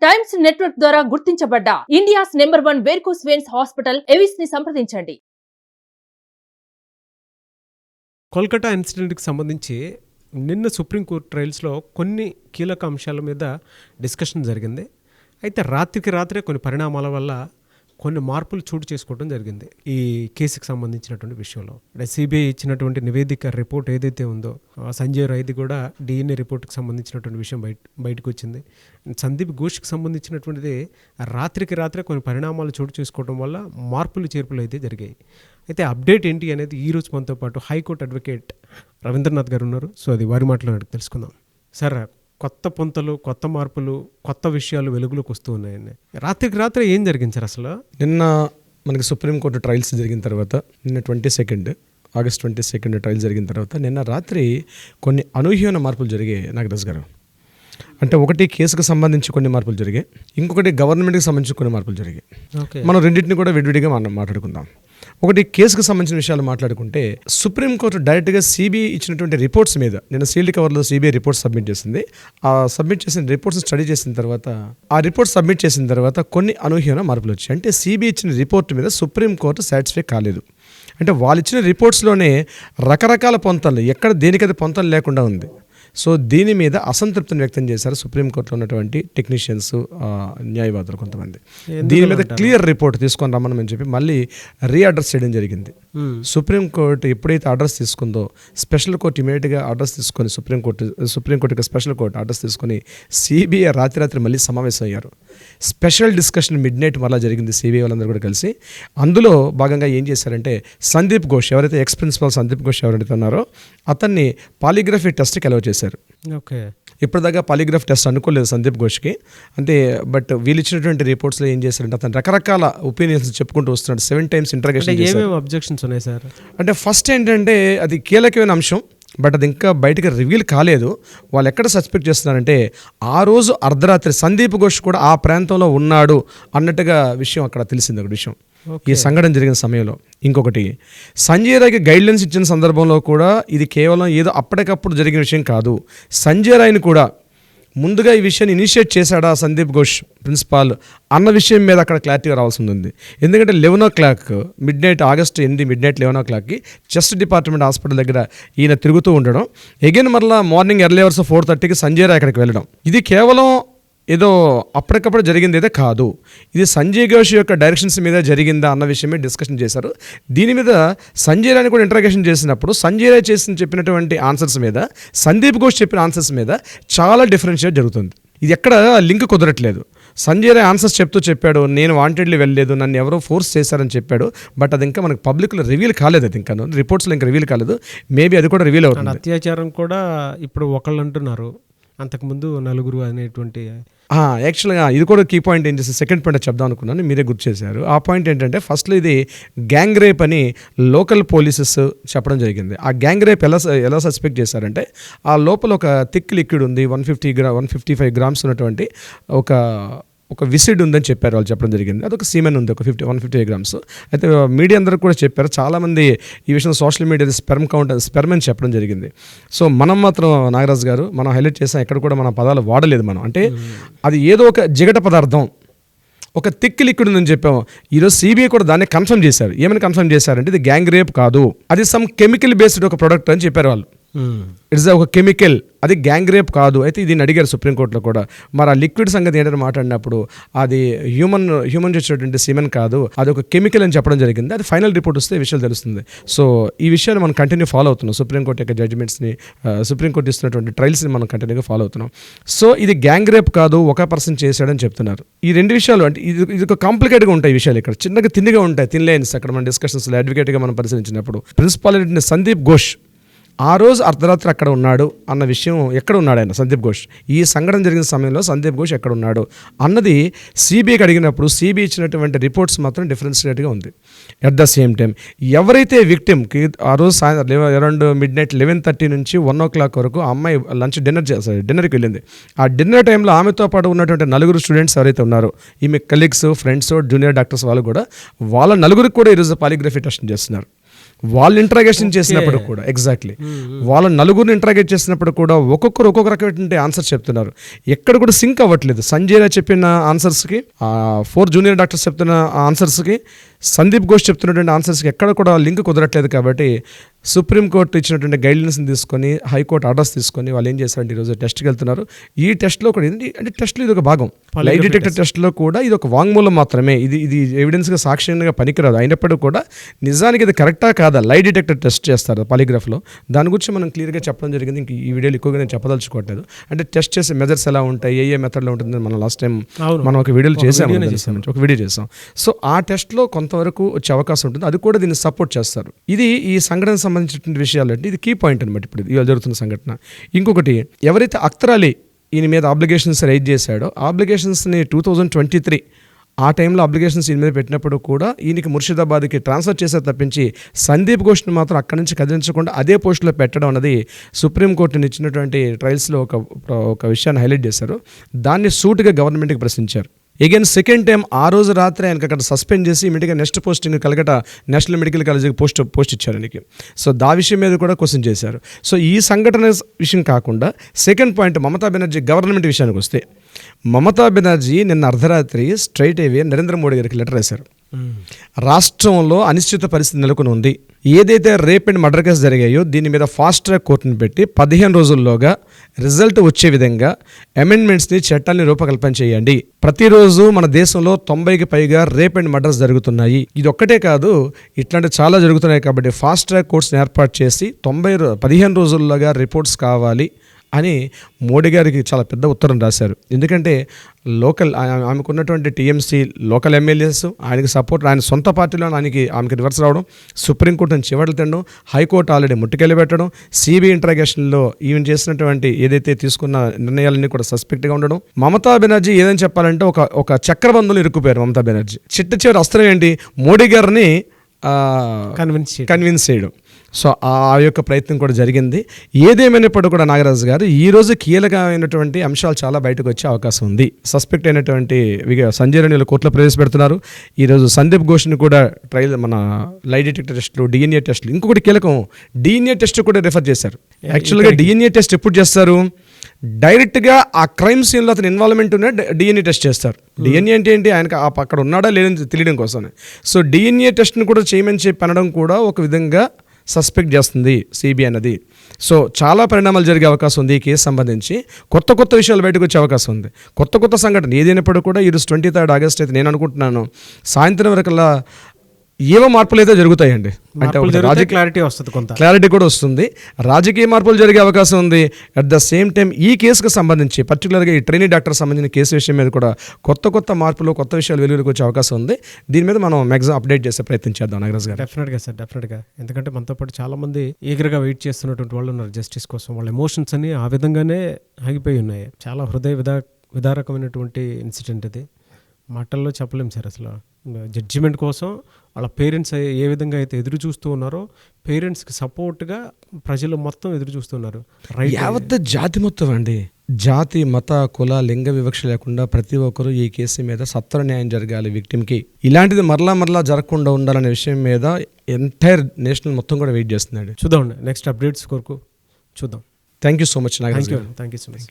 Times network ద్వారా గుర్తించబడ్డ India's number 1 varicose veins hospital Avis ని సంప్రదించండి. కోల్కతా ఇన్సిడెంట్కి సంబంధించి నిన్న సుప్రీంకోర్టు ట్రయల్స్లో కొన్ని కీలక అంశాల మీద డిస్కషన్ జరిగింది. అయితే రాత్రికి రాత్రే కొన్ని పరిణామాల వల్ల కొన్ని మార్పులు చోటు చేసుకోవడం జరిగింది ఈ కేసుకి సంబంధించినటువంటి విషయంలో. అంటే సిబిఐ ఇచ్చినటువంటి నివేదిక రిపోర్ట్ ఏదైతే ఉందో సంజయ్ రాయ్ది కూడా డిఎన్ఏ రిపోర్ట్కి సంబంధించినటువంటి విషయం బయటకు వచ్చింది. సందీప్ ఘోష్కి సంబంధించినటువంటిది రాత్రికి రాత్రే కొన్ని పరిణామాలు చోటు చేసుకోవడం వల్ల మార్పులు చేర్పులు అయితే జరిగాయి. అయితే అప్డేట్ ఏంటి అనేది ఈరోజు మనతో పాటు హైకోర్టు అడ్వకేట్ రవీంద్రనాథ్ గారు ఉన్నారు. సో అది వారి మాటలో తెలుసుకుందాం. సార్, కొత్త పొంతలు, కొత్త మార్పులు, కొత్త విషయాలు వెలుగులోకి వస్తూ ఉన్నాయండి. రాత్రికి రాత్రి ఏం జరిగింది సార్ అసలు? నిన్న మనకి సుప్రీంకోర్టు ట్రయల్స్ జరిగిన తర్వాత, నిన్న ఆగస్ట్ 22 ట్రయల్స్ జరిగిన తర్వాత నిన్న రాత్రి కొన్ని అనూహ్యమైన మార్పులు జరిగాయి నాగరాజ్ గారు. అంటే ఒకటి కేసుకు సంబంధించి కొన్ని మార్పులు జరిగాయి, ఇంకొకటి గవర్నమెంట్కి సంబంధించి కొన్ని మార్పులు జరిగాయి. మనం రెండింటిని కూడా విడివిడిగా మాట్లాడుకుందాం. ఒకటి కేసుకు సంబంధించిన విషయాలు మాట్లాడుకుంటే, సుప్రీంకోర్టు డైరెక్ట్గా సిబిఐ ఇచ్చినటువంటి రిపోర్ట్స్ మీద నిన్న సీల్డ్ కవర్లో సిబిఐ రిపోర్ట్స్ సబ్మిట్ చేసింది. ఆ సబ్మిట్ చేసిన రిపోర్ట్స్ స్టడీ చేసిన తర్వాత, ఆ రిపోర్ట్ సబ్మిట్ చేసిన తర్వాత కొన్ని అనూహ్యమైన మార్పులు వచ్చాయి. అంటే సిబిఐ ఇచ్చిన రిపోర్ట్ మీద సుప్రీంకోర్టు సాటిస్ఫై కాలేదు. అంటే వాళ్ళు ఇచ్చిన రిపోర్ట్స్లోనే రకరకాల పొంతలు, ఎక్కడ దేనికైతే పొంతలు లేకుండా ఉంది. సో దీని మీద అసంతృప్తిని వ్యక్తం చేశారు సుప్రీంకోర్టులో ఉన్నటువంటి టెక్నీషియన్స్, న్యాయవాదులు కొంతమంది. దీని మీద క్లియర్ రిపోర్ట్ తీసుకొని రమ్మని చెప్పి మళ్ళీ రీఅడ్రస్ చేయడం జరిగింది. సుప్రీంకోర్టు ఎప్పుడైతే అడ్రస్ తీసుకుందో, స్పెషల్ కోర్టు ఇమీడియట్గా అడ్రస్ తీసుకొని సుప్రీంకోర్టుకి స్పెషల్ కోర్టు అడ్రస్ తీసుకొని సిబిఐ రాత్రి మళ్ళీ సమావేశం అయ్యారు. స్పెషల్ డిస్కషన్ మిడ్నైట్ మళ్ళీ జరిగింది సిబిఐ వాళ్ళందరూ కూడా కలిసి. అందులో భాగంగా ఏం చేశారంటే, సందీప్ ఘోష్ ఎవరైతే ఎక్స్ ప్రిన్సిపల్ సందీప్ ఘోష్ ఎవరైతే ఉన్నారో అతన్ని పాలిగ్రఫీ టెస్ట్కి అలౌ చేశారు. ఓకే, ఇప్పటిదాకా పాలిగ్రాఫ్ టెస్ట్ అనుకోలేదు సందీప్ ఘోష్కి. అంటే బట్ వీళ్ళు ఇచ్చినటువంటి రిపోర్ట్స్లో ఏం చేశారంటే, అతను రకరకాల ఒపీనియన్స్ చెప్పుకుంటూ వస్తున్నాడు. 7 times ఇంటరాగేషన్ చేశారు. అబ్జెక్షన్స్ ఉన్నాయి సార్? అంటే ఫస్ట్ ఏంటంటే, అది కీలకమైన అంశం, బట్ అది ఇంకా బయటకు రివీల్ కాలేదు. వాళ్ళు ఎక్కడ సస్పెక్ట్ చేస్తున్నారంటే, ఆ రోజు అర్ధరాత్రి సందీప్ ఘోష్ కూడా ఆ ప్రాంతంలో ఉన్నాడు అన్నట్టుగా విషయం అక్కడ తెలిసింది. ఒక విషయం ఈ సంఘటన జరిగిన సమయంలో. ఇంకొకటి, సంజయ్ రాయ్కి గైడ్లైన్స్ ఇచ్చిన సందర్భంలో కూడా ఇది కేవలం ఏదో అప్పటికప్పుడు జరిగిన విషయం కాదు. సంజయ్ రాయ్ని కూడా ముందుగా ఈ విషయాన్ని ఇనిషియేట్ చేశాడా సందీప్ ఘోష్ ప్రిన్సిపాల్ అన్న విషయం మీద అక్కడ క్లారిటీగా రావాల్సి ఉంది. ఎందుకంటే 11 o'clock మిడ్నైట్, ఆగస్టు 8 మిడ్నైట్ 11 o'clockకి చెస్ట్ డిపార్ట్మెంట్ హాస్పిటల్ దగ్గర ఈయన తిరుగుతూ ఉండడం, అగైన్ మరలా మార్నింగ్ ఎర్లీ అవర్స్ 4:30కి సంజయ్ రాయ్ అక్కడికి వెళ్ళడం, ఇది కేవలం ఏదో అప్పటికప్పుడు జరిగింది అయితే కాదు. ఇది సంజయ్ ఘోష్ యొక్క డైరెక్షన్స్ మీద జరిగిందా అన్న విషయమే డిస్కషన్ చేశారు. దీని మీద సంజయ్ రాయ్ని కూడా ఇంటరాగేషన్ చేసినప్పుడు సంజయ్ రాయ్ చెప్పినటువంటి ఆన్సర్స్ మీద, సందీప్ ఘోష్ చెప్పిన ఆన్సర్స్ మీద చాలా డిఫరెన్షియేట్ జరుగుతుంది. ఇది ఎక్కడ లింక్ కుదరట్లేదు. సంజయ్ రాయ్ ఆన్సర్స్ చెప్పాడు, నేను వాంటెడ్లీ వెళ్ళలేదు, నన్ను ఎవరో ఫోర్స్ చేశారని చెప్పాడు. బట్ అది ఇంకా మనకు పబ్లిక్లో రివీల్ కాలేదు. అది ఇంకా రిపోర్ట్స్లో ఇంకా రివీల్ కాలేదు. మేబీ అది కూడా రివీల్ అవుతుంది. అత్యాచారం కూడా ఇప్పుడు ఒకళ్ళు అంటున్నారు, అంతకుముందు 4 అనేటువంటి. యాక్చువల్గా ఇది కూడా కీ పాయింట్ ఏం చేస్తే, సెకండ్ పాయింట్ చెప్దాం అనుకున్నాను, మీరే గుర్తు చేశారు. ఆ పాయింట్ ఏంటంటే, ఫస్ట్లో ఇది గ్యాంగ్ రేప్ అని లోకల్ పోలీసెస్ చెప్పడం జరిగింది. ఆ గ్యాంగ్ రేప్ ఎలా సస్పెక్ట్ చేశారంటే, ఆ లోపల ఒక థిక్ లిక్విడ్ ఉంది, 155 grams ఉన్నటువంటి ఒక విసిడ్ ఉందని చెప్పారు. వాళ్ళు చెప్పడం జరిగింది. అదొక సీమెన్ ఉంది, ఒక 155 grams. అయితే మీడియా అందరూ కూడా చెప్పారు. చాలామంది ఈ విషయం సోషల్ మీడియా స్పెర్మ్ అని చెప్పడం జరిగింది. సో మనం మాత్రం నాగరాజ్ గారు మనం హైలైట్ చేసాం, ఎక్కడ కూడా మన పదాలు వాడలేదు మనం. అంటే అది ఏదో ఒక జిగట పదార్థం, ఒక థిక్ లిక్విడ్ ఉందని చెప్పాము. ఈరోజు సిబిఐ కూడా దాన్ని కన్ఫర్మ్ చేశారు. ఏమని కన్ఫర్మ్ చేశారంటే, ఇది గ్యాంగ్ రేప్ కాదు, అది సమ్ కెమికల్ బేస్డ్ ఒక ప్రొడక్ట్ అని చెప్పారు వాళ్ళు. ఇట్స్ ఒక కెమికల్, అది గ్యాంగ్ రేప్ కాదు. అయితే దీన్ని అడిగారు సుప్రీంకోర్టులో కూడా. మరి ఆ లిక్విడ్ సంగతి ఏంటంటే మాట్లాడినప్పుడు, అది హ్యూమన్ చేసేటువంటి సిమెన్ కాదు, అది ఒక కెమికల్ అని చెప్పడం జరిగింది. అది ఫైనల్ రిపోర్ట్ వస్తే ఈ విషయాలు తెలుస్తుంది. సో ఈ విషయాన్ని మనం కంటిన్యూ ఫాలో అవుతున్నాం. సుప్రీంకోర్టు యొక్క జడ్జిమెంట్స్ని, సుప్రీంకోర్టు ఇస్తున్నటువంటి ట్రయల్స్ని మనం కంటిన్యూగా ఫాలో అవుతున్నాం. సో ఇది గ్యాంగ్ రేప్ కాదు, ఒక పర్సన్ చేశాడని చెప్తున్నారు. ఈ 2 విషయాలు అంటే ఇది ఒక కాంప్లికేట్గా ఉంటాయి విషయాలు. ఇక్కడ చిన్నగా తిన్నిగా ఉంటాయి, తినలేని అక్కడ మన డిస్కషన్స్లో అడ్వకేట్గా మనం పరిశీలించినప్పుడు, ప్రిన్సిపాల్ సందీప్ ఘోష్ ఆ రోజు అర్ధరాత్రి అక్కడ ఉన్నాడు అన్న విషయం, ఎక్కడ ఉన్నాడు ఆయన సందీప్ ఘోష్, ఈ సంఘటన జరిగిన సమయంలో సందీప్ ఘోష్ ఎక్కడ ఉన్నాడు అన్నది సిబిఐకి అడిగినప్పుడు సిబిఐ ఇచ్చినటువంటి రిపోర్ట్స్ మాత్రం డిఫరెన్షియేట్గా ఉంది. అట్ ద సేమ్ టైం ఎవరైతే విక్టిమ్కి ఆ రోజు అరౌండ్ మిడ్నైట్ 11:30 నుంచి 1 o'clock వరకు ఆ అమ్మాయి డిన్నర్కి వెళ్ళింది. ఆ డిన్నర్ టైంలో ఆమెతో పాటు ఉన్నటువంటి 4 స్టూడెంట్స్ ఎవరైతే ఉన్నారో, ఈమె కలీగ్స్, ఫ్రెండ్స్, జూనియర్ డాక్టర్స్ వాళ్ళు కూడా, వాళ్ళ 4 కూడా ఈరోజు పాలిగ్రఫీ టెస్ట్ చేస్తున్నారు. వాళ్ళు ఇంట్రాగేషన్ చేసినప్పుడు కూడా ఎగ్జాక్ట్లీ వాళ్ళ నలుగురిని ఇంట్రాగేట్ చేసినప్పుడు కూడా ఒక్కొక్కరు ఒక్కొక్క రకమైన ఆన్సర్ చెప్తున్నారు. ఎక్కడ కూడా సింక్ అవ్వట్లేదు. సంజయ్ రాయ్ చెప్పిన ఆన్సర్స్కి, 4 జూనియర్ డాక్టర్స్ చెప్తున్న ఆన్సర్స్కి, సందీప్ ఘోష్ చెప్తున్నటువంటి ఆన్సర్స్కి ఎక్కడ కూడా లింక్ కుదరట్లేదు. కాబట్టి సుప్రీంకోర్టు ఇచ్చినటువంటి గైడ్లైన్స్ని తీసుకొని, హైకోర్టు ఆర్డర్స్ తీసుకొని వాళ్ళు ఏం చేశారంటే ఈరోజు టెస్ట్కి వెళ్తున్నారు. ఈ టెస్ట్లో కూడా ఏంటి అంటే టెస్ట్లో ఇది ఒక భాగం. లై డిటెక్టర్ టెస్ట్లో కూడా ఇది ఒక వాంగ్మూలం మాత్రమే. ఇది ఎవిడెన్స్గా సాక్ష్యంగా పనికిరాదు. అయినప్పటికీ కూడా నిజానికి ఇది కరెక్టా కాదా లై డిటెక్టర్ టెస్ట్ చేస్తారు పాలిగ్రాఫ్లో. దాని గురించి మనం క్లియర్గా చెప్పడం జరిగింది. ఇంక ఈ వీడియోలో ఎక్కువగా నేను చెప్పదలుచుకోవట్లేదు. అంటే టెస్ట్ చేసే మెజర్స్ ఎలా ఉంటాయి, ఏ మెథడ్లో ఉంటుందని మనం లాస్ట్ టైం మనం ఒక వీడియోలో చేసాం. సో ఆ టెస్ట్లో కొంతవరకు వచ్చే అవకాశం ఉంటుంది. అది కూడా దీన్ని సపోర్ట్ చేస్తారు. ఇది ఈ సంఘటనకు సంబంధించినటువంటి విషయాలు అంటే ఇది కీ పాయింట్ అనమాట ఇప్పుడు ఇవాళ జరుగుతున్న సంఘటన. ఇంకొకటి, ఎవరైతే అఖ్తర్ అలీ ఈయన మీద అబ్లిగేషన్స్ రైజ్ చేశాడో అబ్లిగేషన్స్ని 2023 ఆ టైంలో అప్లికేషన్స్ ఈయన మీద పెట్టినప్పుడు కూడా ఈయనకి ముర్షిదాబాద్కి ట్రాన్స్ఫర్ చేసే తప్పించి సందీప్ ఘోష్ని మాత్రం అక్కడి నుంచి కదిలించకుండా అదే పోస్టులో పెట్టడం అన్నది సుప్రీంకోర్టుని ఇచ్చినటువంటి ట్రయల్స్లో ఒక విషయాన్ని హైలైట్ చేశారు. దాన్ని సూటుగా గవర్నమెంట్కి ప్రశ్నించారు. అగైన్ సెకండ్ టైం ఆ రోజు రాత్రి ఆయనకి అక్కడ సస్పెండ్ చేసి ఇమీడియట్గా next posting Calcutta national medical కాలేజీకి పోస్ట్ ఇచ్చారు ఆయనకి. సో దా విషయం మీద కూడా క్వశ్చన్ చేశారు. సో ఈ సంఘటన విషయం కాకుండా second point Mamata Banerjee government విషయానికి వస్తే, మమతా బెనర్జీ నిన్న అర్ధరాత్రి స్ట్రైట్ అవే నరేంద్ర మోడీ గారికి లెటర్ రాశారు. రాష్ట్రంలో అనిశ్చిత పరిస్థితి నెలకొని ఉంది. ఏదైతే రేప్ అండ్ మర్డర్ కేసు జరిగాయో దీని మీద ఫాస్ట్ ట్రాక్ కోర్టును పెట్టి 15 రోజుల్లోగా రిజల్ట్ వచ్చే విధంగా అమెండ్మెంట్స్ని, చట్టాన్ని రూపకల్పన చేయండి. ప్రతిరోజు మన దేశంలో 90కి పైగా రేప్ అండ్ మర్డర్స్ జరుగుతున్నాయి. ఇది ఒక్కటే కాదు, ఇట్లాంటి చాలా జరుగుతున్నాయి. కాబట్టి ఫాస్ట్ ట్రాక్ కోర్ట్స్ని ఏర్పాటు చేసి 15 రోజుల్లోగా రిపోర్ట్స్ కావాలి అని మోడీ గారికి చాలా పెద్ద ఉత్తరం రాశారు. ఎందుకంటే లోకల్ ఆమెకున్నటువంటి టీఎంసీ లోకల్ ఎమ్మెల్యేస్ ఆయనకి సపోర్ట్, ఆయన సొంత పార్టీలో ఆమెకి రివర్స్ రావడం, సుప్రీంకోర్టును చివరలు తినడం, హైకోర్టు ఆల్రెడీ ముట్టుకెళ్ళి పెట్టడం, సిబిఐ ఇంట్రాగేషన్లో ఈవెన్ చేసినటువంటి ఏదైతే తీసుకున్న నిర్ణయాలన్నీ కూడా సస్పెక్ట్గా ఉండడం. మమతా బెనర్జీ ఏదని చెప్పాలంటే ఒక చక్రబంధంలో ఇరుక్కుపోయారు మమతా బెనర్జీ. చివరి అస్త్రం ఏంటి, మోడీ గారిని కన్విన్స్ చేయడం. సో ఆ యొక్క ప్రయత్నం కూడా జరిగింది. ఏదేమైనప్పుడు కూడా నాగరాజు గారు ఈరోజు కీలకమైనటువంటి అంశాలు చాలా బయటకు వచ్చే అవకాశం ఉంది. సస్పెక్ట్ అయినటువంటి సంజయ్ రాయ్ కోర్టులో ప్రవేశపెడుతున్నారు. ఈరోజు సందీప్ ఘోష్ని కూడా ట్రయల్ మన లై డిటెక్టర్ టెస్టులు, డిఎన్ఏ టెస్టులు, ఇంకొకటి కీలకం డిఎన్ఏ టెస్ట్ కూడా రిఫర్ చేశారు. యాక్చువల్గా డిఎన్ఏ టెస్ట్ ఎప్పుడు చేస్తారు, డైరెక్ట్గా ఆ క్రైమ్ సీన్లో అతను ఇన్వాల్వ్మెంట్ ఉన్న డిఎన్ఏ టెస్ట్ చేస్తారు. డిఎన్ఏ అంటే ఏంటి, ఆయనకు అక్కడ ఉన్నాడా లేదని తెలియడం కోసమే. సో డిఎన్ఏ టెస్ట్ని కూడా చేయమని చెప్పి అనడం కూడా ఒక విధంగా సస్పెక్ట్ చేస్తుంది సిబిఐ అన్నది. సో చాలా పరిణామాలు జరిగే అవకాశం ఉంది. ఈ కేసు సంబంధించి కొత్త విషయాలు బయటకు వచ్చే అవకాశం ఉంది. కొత్త సంఘటన ఏదైనప్పుడు కూడా ఈరోజు 23 ఆగస్ట్ అయితే నేను అనుకుంటున్నాను సాయంత్రం వరకల్లా ఏవో మార్పులు అయితే జరుగుతాయండి. అంటే క్లారిటీ వస్తుంది, కొంత క్లారిటీ కూడా వస్తుంది. రాజకీయ మార్పులు జరిగే అవకాశం ఉంది. అట్ ద సేమ్ టైం ఈ కేసుకు సంబంధించి పర్టికులర్గా ఈ ట్రైనీ డాక్టర్ సంబంధించిన కేసు విషయం మీద కూడా కొత్త మార్పులు, కొత్త విషయాలు వెలుగులోకి వచ్చే అవకాశం ఉంది. దీని మీద మనం మ్యాక్సిమం అప్డేట్ చేసే ప్రయత్నం చేద్దాం నాగరాజ్ గారు. డెఫినెట్గా సార్, డెఫినెట్గా. ఎందుకంటే మనతో పాటు చాలా మంది ఈగర్గా వెయిట్ చేస్తున్నటువంటి వాళ్ళు ఉన్నారు జస్టిస్ కోసం. వాళ్ళ ఎమోషన్స్ అన్ని ఆ విధంగానే ఆగిపోయి ఉన్నాయి. చాలా విదారకమైనటువంటి ఇన్సిడెంట్ ఇది. మాటల్లో చెప్పలేం సార్. అసలు జడ్జిమెంట్ కోసం వాళ్ళ పేరెంట్స్ ఏ విధంగా అయితే ఎదురు చూస్తూ ఉన్నారో, పేరెంట్స్కి సపోర్ట్గా ప్రజలు మొత్తం ఎదురు చూస్తున్నారు. యావత్ జాతి మొత్తం అండి, జాతి, మత, కుల, లింగ వివక్ష లేకుండా ప్రతి ఒక్కరూ ఈ కేసు మీద సత్వర న్యాయం జరగాలి విక్టిమ్కి. ఇలాంటిది మరలా జరగకుండా ఉండాలనే విషయం మీద ఎంటైర్ నేషనల్ మొత్తం కూడా వెయిట్ చేస్తున్నాడు. చూద్దాం నెక్స్ట్ అప్డేట్స్ కొరకు చూద్దాం. Thank you so much. Thank you so much.